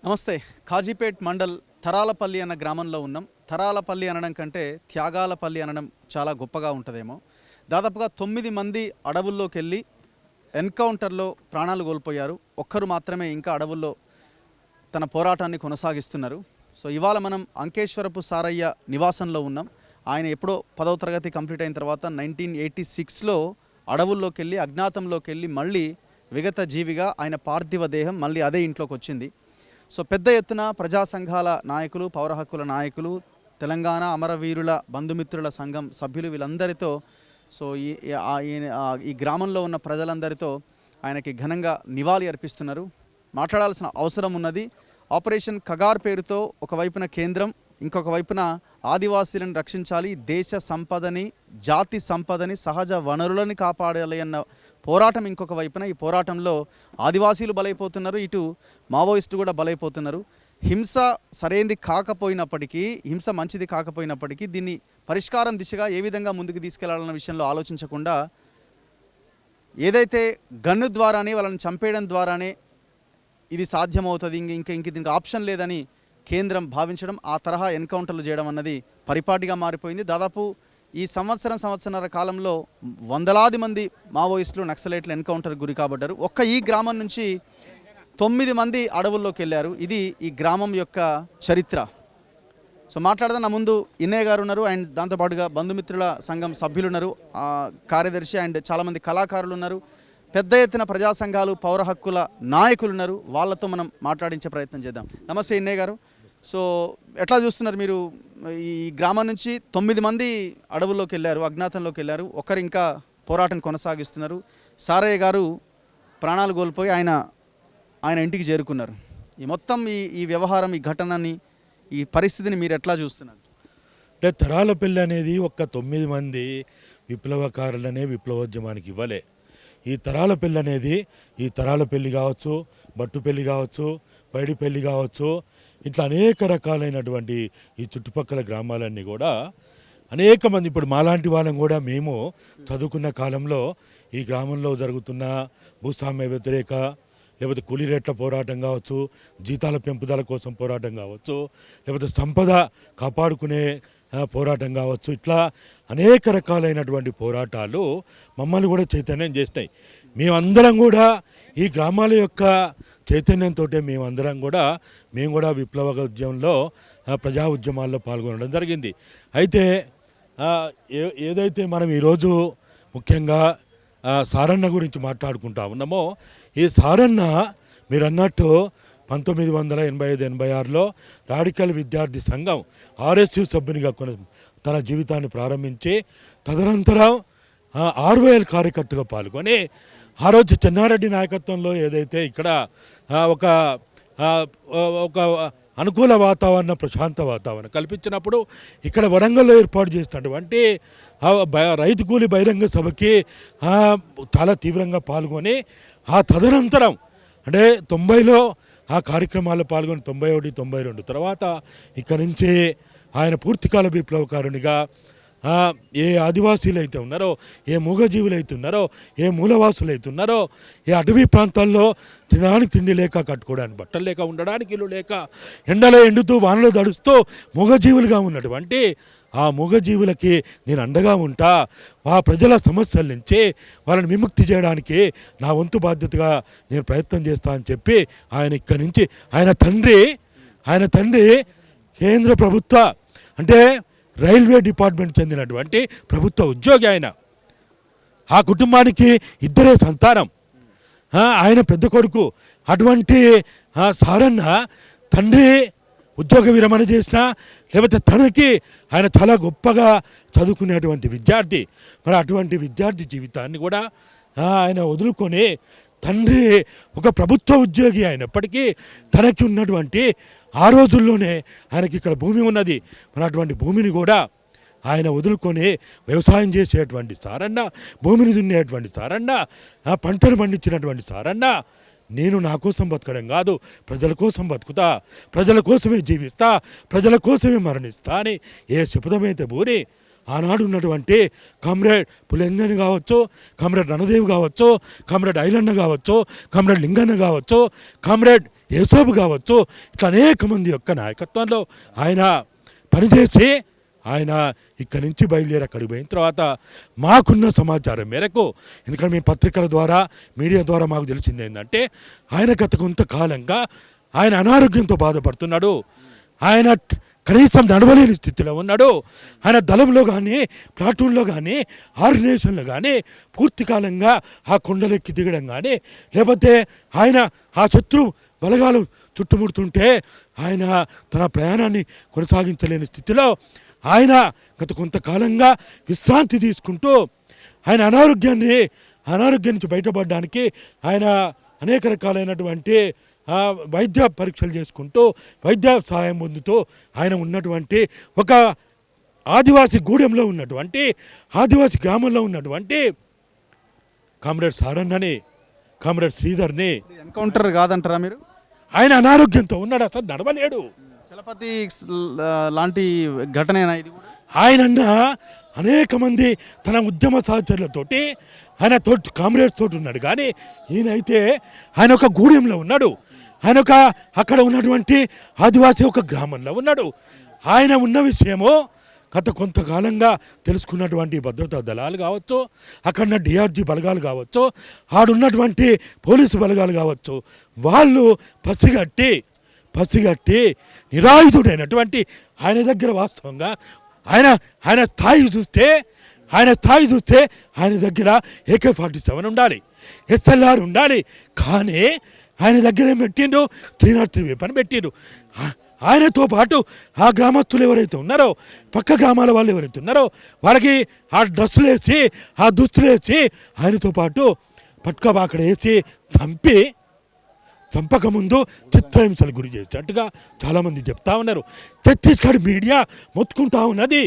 నమస్తే. కాజీపేట్ మండల్ తరాలపల్లి అన్న గ్రామంలో ఉన్నాం. తరాలపల్లి అనడం కంటే త్యాగాలపల్లి అనడం చాలా గొప్పగా ఉంటుందేమో. దాదాపుగా 9 మంది అడవుల్లోకి వెళ్ళి ఎన్కౌంటర్లో ప్రాణాలు కోల్పోయారు. ఒక్కరు మాత్రమే ఇంకా అడవుల్లో తన పోరాటాన్ని కొనసాగిస్తున్నారు. సో ఇవాళ మనం అంకేశ్వరపు సారయ్య నివాసంలో ఉన్నాం. ఆయన ఎప్పుడో 10వ తరగతి కంప్లీట్ అయిన తర్వాత 1986లో అడవుల్లోకి వెళ్ళి అజ్ఞాతంలోకి వెళ్ళి మళ్ళీ విగత జీవిగా ఆయన పార్థివ దేహం మళ్ళీ అదే ఇంట్లోకి వచ్చింది. సో పెద్ద ఎత్తున ప్రజా సంఘాల నాయకులు, పౌర హక్కుల నాయకులు, తెలంగాణ అమరవీరుల బంధుమిత్రుల సంఘం సభ్యులు వీళ్ళందరితో సో ఈ గ్రామంలో ఉన్న ప్రజలందరితో ఆయనకి ఘనంగా నివాళి అర్పిస్తున్నారు. మాట్లాడాల్సిన అవసరం ఉన్నది. ఆపరేషన్ కగార్ పేరుతో ఒకవైపున కేంద్రం, ఇంకొక వైపున ఆదివాసీలను రక్షించాలి, దేశ సంపదని, జాతి సంపదని, సహజ వనరులని కాపాడాలి అన్న పోరాటం ఇంకొక వైపున. ఈ పోరాటంలో ఆదివాసీలు బలైపోతున్నారు, ఇటు మావోయిస్టు కూడా బలైపోతున్నారు. హింస సరైనది కాకపోయినప్పటికీ, హింస మంచిది కాకపోయినప్పటికీ దీన్ని పరిష్కారం దిశగా ఏ విధంగా ముందుకు తీసుకెళ్లాలన్న విషయంలో ఆలోచించకుండా ఏదైతే గన్ను ద్వారానే వాళ్ళని చంపేయడం ద్వారానే ఇది సాధ్యమవుతుంది, ఇంక దీనికి ఆప్షన్ లేదని కేంద్రం భావించడం, ఆ తరహా ఎన్కౌంటర్లు చేయడం అన్నది పరిపాటిగా మారిపోయింది. దాదాపు ఈ సంవత్సరన్నర కాలంలో వందలాది మంది మావోయిస్టులు, నక్సలైట్లు ఎన్కౌంటర్ గురి కాబడ్డారు. ఒక్క ఈ గ్రామం నుంచి 9 మంది అడవుల్లోకి వెళ్ళారు. ఇది ఈ గ్రామం యొక్క చరిత్ర. సో మాట్లాడదాం. నా ముందు ఇన్నయ్య గారు ఉన్నారు, అండ్ దాంతోపాటుగా బంధుమిత్రుల సంఘం సభ్యులు ఉన్నారు, కార్యదర్శి అండ్ చాలామంది కళాకారులు ఉన్నారు, పెద్ద ఎత్తున ప్రజా సంఘాలు, పౌర హక్కుల నాయకులు ఉన్నారు. వాళ్ళతో మనం మాట్లాడించే ప్రయత్నం చేద్దాం. నమస్తే ఇన్నయ్య గారు. సో ఎట్లా చూస్తున్నారు మీరు? ఈ గ్రామం నుంచి 9 మంది అడవుల్లోకి వెళ్ళారు, అజ్ఞాతంలోకి వెళ్ళారు, ఒకరు ఇంకా పోరాటం కొనసాగిస్తున్నారు. సారయ్య గారు ప్రాణాలు కోల్పోయి ఆయన ఇంటికి చేరుకున్నారు. ఈ మొత్తం ఈ వ్యవహారం, ఈ ఘటనని, ఈ పరిస్థితిని మీరు ఎట్లా చూస్తున్నారు? అంటే తరాలపల్లి అనేది ఒక్క 9 మంది విప్లవకారులనే విప్లవోద్యమానికి ఇవ్వలే. ఈ తరాలపల్లి అనేది, ఈ తరాలపల్లి కావచ్చు, బట్టుపల్లి కావచ్చు, పైడిపల్లి కావచ్చు, ఇట్లా అనేక రకాలైనటువంటి ఈ చుట్టుపక్కల గ్రామాలన్నీ కూడా అనేక మంది, ఇప్పుడు మాలాంటి వాళ్ళం కూడా మేము చదువుకున్న కాలంలో ఈ గ్రామంలో జరుగుతున్న భూస్వామ్య వ్యతిరేక, లేకపోతే కూలీ రేట్ల పోరాటం కావచ్చు, జీతాల పెంపుదల కోసం పోరాటం కావచ్చు, లేకపోతే సంపద కాపాడుకునే పోరాటం కావచ్చు, ఇట్లా అనేక రకాలైనటువంటి పోరాటాలు మమ్మల్ని కూడా చైతన్యం చేసినాయి. మేమందరం కూడా ఈ గ్రామాల యొక్క చైతన్యంతో మేము కూడా విప్లవ ఉద్యమంలో, ప్రజా ఉద్యమాల్లో పాల్గొనడం జరిగింది. అయితే ఏదైతే మనం ఈరోజు ముఖ్యంగా సారన్న గురించి మాట్లాడుకుంటా ఉన్నామో, ఈ సారన్న మీరు అన్నట్టు 1985-86లో రాడికల్ విద్యార్థి సంఘం RSU సభ్యునిగా తన జీవితాన్ని ప్రారంభించి తదనంతరం RYL కార్యకర్తగా పాల్గొని ఆ రోజు చెన్నారెడ్డి నాయకత్వంలో ఏదైతే ఇక్కడ ఒక అనుకూల వాతావరణం, ప్రశాంత వాతావరణం కల్పించినప్పుడు ఇక్కడ వరంగల్లో ఏర్పాటు చేసినటువంటి రైతు కూలి బహిరంగ సభకి చాలా తీవ్రంగా పాల్గొని ఆ తదనంతరం అంటే 90లో ఆ కార్యక్రమాల్లో పాల్గొని 91, 92 తర్వాత ఇక్కడి నుంచి ఆయన పూర్తికాల విప్లవకారునిగా ఏ ఆదివాసీలు అయితే ఉన్నారో, ఏ మూగజీవులు అయితే ఉన్నారో, ఏ మూలవాసులు అయితే ఉన్నారో, ఏ అటవీ ప్రాంతాల్లో తినడానికి తిండి లేక, కట్టుకోవడానికి బట్టలు లేక, ఉండడానికి ఇల్లు లేక, ఎండలో ఎండుతూ వానలో దడుస్తూ మూగజీవులుగా ఉన్నటువంటి ఆ మూగజీవులకి నేను అండగా ఉంటా, ఆ ప్రజల సమస్యల నుంచి వాళ్ళని విముక్తి చేయడానికి నా వంతు బాధ్యతగా నేను ప్రయత్నం చేస్తా అని చెప్పి ఆయన ఇక్కడి నుంచి ఆయన తండ్రి కేంద్ర ప్రభుత్వ అంటే రైల్వే డిపార్ట్మెంట్ చెందినటువంటి ప్రభుత్వ ఉద్యోగి. ఆ కుటుంబానికి 2 సంతానం, ఆయన పెద్ద కొడుకు. అటువంటి సారన్న తండ్రి ఉద్యోగ విరమణ చేసినా, లేకపోతే తనకి ఆయన చాలా గొప్పగా చదువుకునేటువంటి విద్యార్థి. మరి అటువంటి విద్యార్థి జీవితాన్ని కూడా ఆయన వదులుకొని తండ్రి ఒక ప్రభుత్వ ఉద్యోగి అయినప్పటికీ తనకి ఉన్నటువంటి ఆ రోజుల్లోనే ఆయనకి ఇక్కడ భూమి ఉన్నది. మరి అటువంటి భూమిని కూడా ఆయన వదులుకొని వ్యవసాయం చేసేటువంటి సారన్న, భూమిని దున్నేటువంటి సారన్న, పంటలు పండించినటువంటి సారన్న, నేను నా కోసం బతకడం కాదు, ప్రజల కోసం బతుకుతా, ప్రజల కోసమే జీవిస్తా, ప్రజల కోసమే మరణిస్తా అని ఏ శపథమైతే బూరి ఆనాడు ఉన్నటువంటి కామ్రేడ్ పులింగని కావచ్చు, కామ్రేడ్ రణదేవ్ కావచ్చు, కామ్రేడ్ ఐలన్న కావచ్చు, కామ్రేడ్ లింగన్న కావచ్చు, కామ్రేడ్ యేసోబు కావచ్చు, ఇట్లా అనేక మంది యొక్క నాయకత్వంలో ఆయన పనిచేసి ఆయన ఇక్కడి నుంచి బయలుదేరి అక్కడికి పోయిన తర్వాత మాకున్న సమాచారం మేరకు, ఎందుకంటే మేము పత్రికల ద్వారా మీడియా ద్వారా మాకు తెలిసింది ఏంటంటే ఆయన గత కొంతకాలంగా ఆయన అనారోగ్యంతో బాధపడుతున్నాడు. ఆయన కనీసం నడవలేని స్థితిలో ఉన్నాడు. ఆయన దళంలో కానీ ప్లాటూన్లో కానీ ఆర్గనైజేషన్లో కానీ పూర్తి కాలంగా ఆ కొండలెక్కి దిగడం కానీ, లేకపోతే ఆయన ఆ శత్రు బలగాలు చుట్టుముడుతుంటే ఆయన తన ప్రయాణాన్ని కొనసాగించలేని స్థితిలో ఆయన గత కొంతకాలంగా విశ్రాంతి తీసుకుంటూ ఆయన అనారోగ్యం నుంచి బయటపడడానికి ఆయన అనేక రకాలైనటువంటి వైద్య పరీక్షలు చేసుకుంటూ వైద్య సహాయం పొందుతూ ఆయన ఉన్నటువంటి ఒక ఆదివాసీ గూడెంలో ఉన్నటువంటి ఆదివాసీ గ్రామంలో ఉన్నటువంటి కామ్రేడ్ సారన్నని, కామ్రేడ్ శ్రీధర్ని ఎన్కౌంటర్ కాదంటారా మీరు? ఆయన అనారోగ్యంతో ఉన్నాడు, అసలు నడవలేడు. చలపతి లాంటి ఘటనేనా ఇది కూడా? ఆయన అనేక మంది తన ఉద్యమ సహచరులతోటి ఆయన తోటి కామ్రేడ్స్ తోటి ఉన్నాడు, కానీ ఈయనైతే ఆయన ఒక గూడెంలో ఉన్నాడు. ఆయన ఒక అక్కడ ఉన్నటువంటి ఆదివాసీ ఒక గ్రామంలో ఉన్నాడు. ఆయన ఉన్న విషయము గత కొంతకాలంగా తెలుసుకున్నటువంటి భద్రతా దళాలు కావచ్చు, అక్కడ డిఆర్జీ బలగాలు కావచ్చు, ఆడున్నటువంటి పోలీసు బలగాలు కావచ్చు, వాళ్ళు పసిగట్టి నిరాయుధుడైనటువంటి ఆయన దగ్గర వాస్తవంగా ఆయన స్థాయి చూస్తే ఆయన దగ్గర AK-47 ఉండాలి, SLR ఉండాలి. కానీ ఆయన దగ్గర ఏం పెట్టిండ్రు? 303 వెపన్ పెట్టిండ్రు. ఆయనతో పాటు ఆ గ్రామస్తులు ఎవరైతే ఉన్నారో, పక్క గ్రామాల వాళ్ళు ఎవరైతే ఉన్నారో, వాళ్ళకి ఆ డ్రెస్సులు వేసి ఆ దుస్తులు వేసి ఆయనతో పాటు పట్టుక అక్కడ వేసి చంపకముందు చిత్రహింసలు గురి చేసినట్టుగా చాలామంది చెప్తా ఉన్నారు. ఛత్తీస్గఢ్ మీడియా మొత్తుకుంటా ఉన్నది.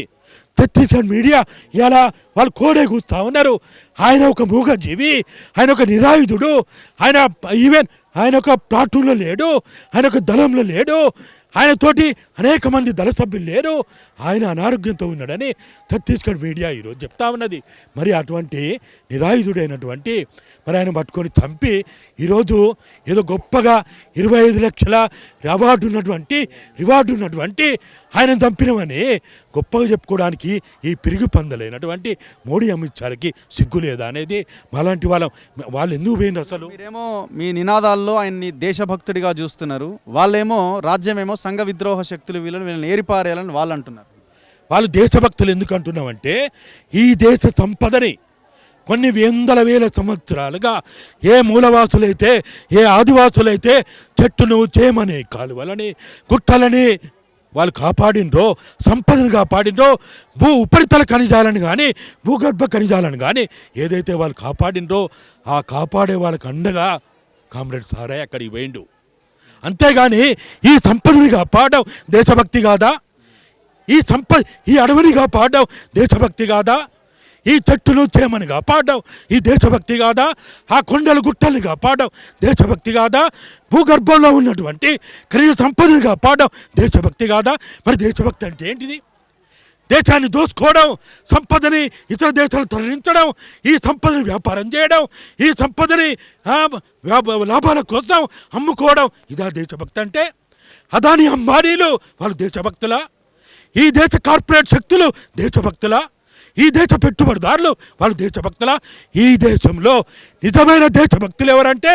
ఛత్తీస్గఢ్ మీడియా ఇలా వాళ్ళు కోడే కూస్తూ ఉన్నారు. ఆయన ఒక మూగజీవి, ఆయన ఒక నిరాయుధుడు, ఆయన ఒక ప్లాటూన్లో లేడు, ఆయన ఒక దళంలో లేడు, ఆయనతోటి అనేక మంది దళ సభ్యులు లేరు, ఆయన అనారోగ్యంతో ఉన్నాడని ఛత్తీస్గఢ్ మీడియా ఈరోజు చెప్తా ఉన్నది. మరి అటువంటి నిరాయుధుడైనటువంటి మరి ఆయన పట్టుకొని చంపి ఈరోజు ఏదో గొప్పగా 25 లక్షల రివార్డు ఉన్నటువంటి ఆయన చంపినవని గొప్పగా చెప్పుకోవడానికి ఈ పిరిగి పందలైనటువంటి మోడీ అమిత్ షాకి సిగ్గు లేదా అనేది మాలాంటి వాళ్ళు ఎందుకు పోయింది అసలు? మీరేమో మీ నినాదాల్లో ఆయన్ని దేశభక్తుడిగా చూస్తున్నారు, వాళ్ళేమో రాజ్యమేమో సంఘ విద్రోహ శక్తులు వీళ్ళని ఏరిపారేయాలని వాళ్ళు అంటున్నారు. వాళ్ళు దేశభక్తులు ఎందుకు అంటున్నామంటే ఈ దేశ సంపదని కొన్ని వందల వేల సంవత్సరాలుగా ఏ మూలవాసులైతే ఏ ఆదివాసులైతే చెట్టును చేమని కాలువలని గుట్టలని వాళ్ళు కాపాడినరో, సంపదను కాపాడినరో, ఉపరితల ఖనిజాలను కానీ భూగర్భ ఖనిజాలను కానీ ఏదైతే వాళ్ళు కాపాడినరో ఆ కాపాడే వాళ్ళకి అండగా కామ్రేడ్ సారయ్య అక్కడికి పోయిండు. అంతేగాని ఈ సంపదని కాపాడడం దేశభక్తి కాదా? ఈ అడవిని కాపాడడం దేశభక్తి కాదా? ఈ చెట్టును చేమని కాపాడడం ఈ దేశభక్తి కాదా? ఆ కొండల గుట్టల్ని కాపాడడం దేశభక్తి కాదా? భూగర్భంలో ఉన్నటువంటి ఖనిజ సంపదను కాపాడడం దేశభక్తి కాదా? మరి దేశభక్తి అంటే ఏంటిది? దేశాన్ని దోసుకోవడం, సంపదని ఇతర దేశాలు తరలించడం, ఈ సంపదని వ్యాపారం చేయడం, ఈ సంపదని లాభాల కోసం అమ్ముకోవడం, ఇదా దేశభక్తి అంటే? అదాని అంబానీలు వాళ్ళు దేశభక్తులా? ఈ దేశ కార్పొరేట్ శక్తులు దేశభక్తులా? ఈ దేశ పెట్టుబడిదారులు వాళ్ళు దేశభక్తులా? ఈ దేశంలో నిజమైన దేశభక్తులు ఎవరంటే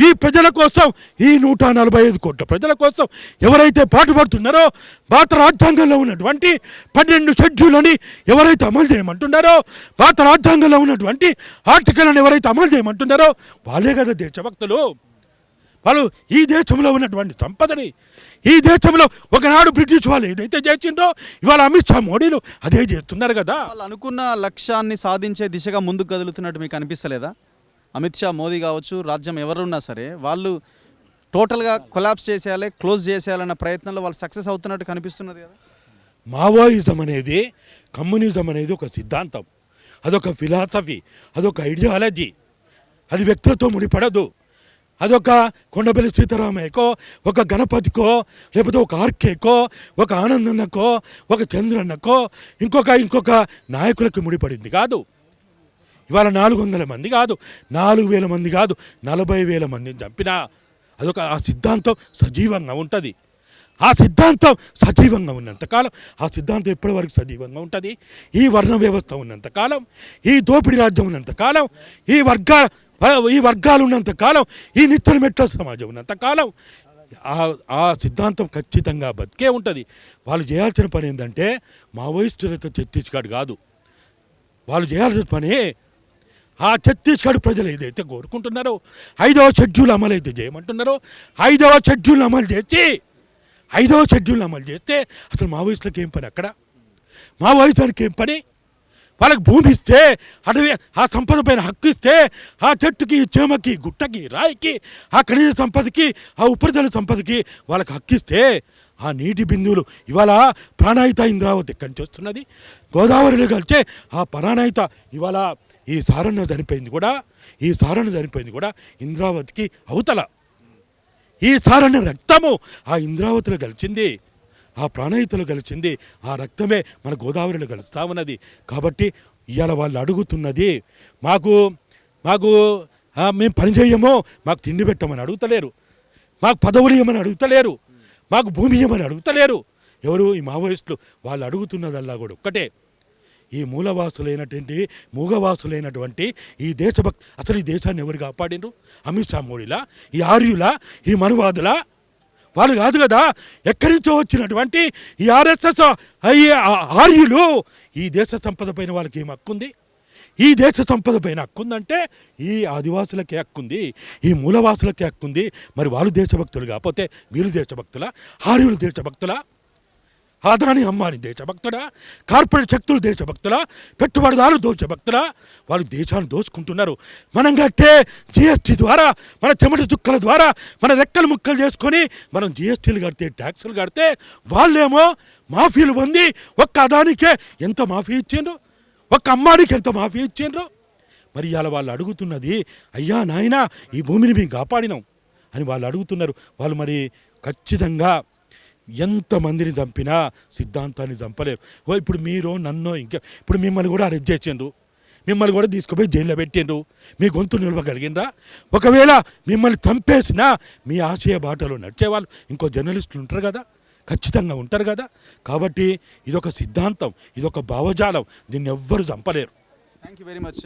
ఈ ప్రజల కోసం, ఈ 145 కోట్ల ప్రజల కోసం ఎవరైతే పాటుపడుతున్నారో, భారత రాజ్యాంగంలో ఉన్నటువంటి 12 షెడ్యూల్ని ఎవరైతే అమలు చేయమంటున్నారో, భారత రాజ్యాంగంలో ఉన్నటువంటి ఆర్టికల్ని ఎవరైతే అమలు చేయమంటున్నారో వాళ్ళే కదా దేశభక్తులు. వాళ్ళు ఈ దేశంలో ఉన్నటువంటి సంపదని, ఈ దేశంలో ఒకనాడు బ్రిటిష్ వాళ్ళు ఏదైతే చేసిండ్రో ఇవాళ అమిత్ షా మోడీలు అదే చేస్తున్నారు కదా. వాళ్ళు అనుకున్న లక్ష్యాన్ని సాధించే దిశగా ముందుకు కదులుతున్నట్టు మీకు అనిపిస్తలేదా? అమిత్ షా, మోదీ కావచ్చు, రాజ్యం ఎవరున్నా సరే వాళ్ళు టోటల్గా కొలాప్స్ చేసేయాలి, క్లోజ్ చేసేయాలన్న ప్రయత్నంలో వాళ్ళు సక్సెస్ అవుతున్నట్టు కనిపిస్తున్నది కదా. మావోయిజం అనేది, కమ్యూనిజం అనేది ఒక సిద్ధాంతం, అదొక ఫిలాసఫీ, అదొక ఐడియాలజీ. అది వ్యక్తులతో ముడిపడదు. అదొక కొండపల్లి సీతారామయ్యకో, ఒక గణపతికో, లేకపోతే ఒక ఆర్కేకో, ఒక ఆనందన్నకో, ఒక చంద్రన్నకో, ఇంకొక నాయకులకు ముడిపడింది కాదు. ఇవాళ 400 మంది కాదు, 4000 మంది కాదు, 40,000 మందిని చంపినా అదొక ఆ సిద్ధాంతం సజీవంగా ఉంటుంది. ఆ సిద్ధాంతం సజీవంగా ఉన్నంతకాలం, ఆ సిద్ధాంతం ఎప్పటి వరకు సజీవంగా ఉంటుంది? ఈ వర్ణ వ్యవస్థ ఉన్నంతకాలం, ఈ దోపిడీ రాజ్యం ఉన్నంతకాలం, ఈ వర్గాలు ఉన్నంతకాలం, ఈ నిత్య మెట్ల సమాజం ఉన్నంతకాలం ఆ సిద్ధాంతం ఖచ్చితంగా బతికే ఉంటుంది. వాళ్ళు చేయాల్సిన పని ఏంటంటే మావోయిస్టులతో ఛత్తీస్గఢ్ కాదు, వాళ్ళు చేయాల్సిన పని ఆ ఛత్తీస్గఢ్ ప్రజలు ఏదైతే కోరుకుంటున్నారో 5వ షెడ్యూల్ అమలు అయితే చేయమంటున్నారో 5వ షెడ్యూల్ అమలు చేస్తే అసలు మావోయిస్టులకు ఏం పని? అక్కడ మావోయిస్టులకు ఏం పని? వాళ్ళకి భూమి ఇస్తే, అడవి ఆ సంపద పైన హక్కు ఇస్తే, ఆ చెట్టుకి, చేమకి, గుట్టకి, రాయికి, ఆ ఖనిజ సంపదకి, ఆ ఉపరితల సంపదకి వాళ్ళకి హక్కు ఇస్తే, ఆ నీటి బిందువులు ఇవాళ ప్రాణాయిత ఇంద్రావతి ఎక్కడి నుంచి వస్తున్నది? గోదావరిలో కలిసే ఆ ప్రాణాయిత ఇవాళ ఈ సారన్న చనిపోయింది కూడా ఇంద్రావతికి అవతల. ఈ సారన్న రక్తము ఆ ఇంద్రావతిలో కలిసింది, ఆ ప్రాణాయితలో కలిసింది. ఆ రక్తమే మన గోదావరిలో కలుస్తూ ఉన్నది. కాబట్టి ఇవాళ వాళ్ళు అడుగుతున్నది మాకు మేము పని చేయమో, మాకు తిండి పెట్టమని అడుగుతలేరు, మాకు పదవులు ఇవ్వమని అడుగుతలేరు, మాకు భూమి ఇవ్వమని అడుగుతలేరు. ఎవరు? ఈ మావోయిస్టులు. వాళ్ళు అడుగుతున్నదల్లా కూడా ఒక్కటే, ఈ మూగవాసులైనటువంటి ఈ దేశభక్తి. అసలు ఈ దేశాన్ని ఎవరు కాపాడినరు? అమిత్ షా మోడీలా? ఈ ఆర్యులా? ఈ మనువాదులా? వాళ్ళు కాదు కదా. ఎక్కడి నుంచో వచ్చినటువంటి ఈ ఆర్ఎస్ఎస్ ఆర్యులు ఈ దేశ సంపద పైన వాళ్ళకి ఏం హక్కుంది? ఈ దేశ సంపద పైన హక్కుందంటే ఈ ఆదివాసులకే హక్కుంది, ఈ మూలవాసులకే హక్కుంది. మరి వాళ్ళు దేశభక్తులు కాకపోతే వీళ్ళు దేశభక్తులా? ఆర్యులు దేశభక్తులా? అదాని అంబానీ దేశభక్తుడా? కార్పొరేట్ శక్తులు దేశభక్తులా? పెట్టుబడిదారులు దేశభక్తులా? వాళ్ళు దేశాన్ని దోచుకుంటున్నారు. మనం కట్టే జిఎస్టీ ద్వారా, మన చెమట చుక్కల ద్వారా, మన రెక్కలు ముక్కలు చేసుకొని మనం జిఎస్టీలు కడితే, ట్యాక్సులు కడితే, వాళ్ళేమో మాఫీలు పొంది ఒక్క అదానికే ఎంత మాఫీ ఇచ్చిండ్రు, ఒక్క అంబానీకి ఎంత మాఫీ ఇచ్చిండ్రు. మరి ఇవాళ వాళ్ళు అడుగుతున్నది, అయ్యా నాయన ఈ భూమిని మేము కాపాడినాం అని వాళ్ళు అడుగుతున్నారు. వాళ్ళు మరి ఖచ్చితంగా ఎంతమందిని చంపినా సిద్ధాంతాన్ని చంపలేరు. ఇప్పుడు మీరు నన్నో ఇప్పుడు మిమ్మల్ని కూడా అరెస్ట్ చేసిండ్రు, మిమ్మల్ని కూడా తీసుకుపోయి జైల్లో పెట్టిండ్రు, మీ గొంతు నిలవగలిగినరా? ఒకవేళ మిమ్మల్ని చంపేసినా మీ ఆశయ బాటలో నడిచేవాళ్ళు ఇంకో జర్నలిస్టులు ఉంటారు కదా, ఖచ్చితంగా ఉంటారు కదా. కాబట్టి ఇదొక సిద్ధాంతం, ఇదొక భావజాలం, దీన్ని ఎవ్వరు చంపలేరు. Thank you very much.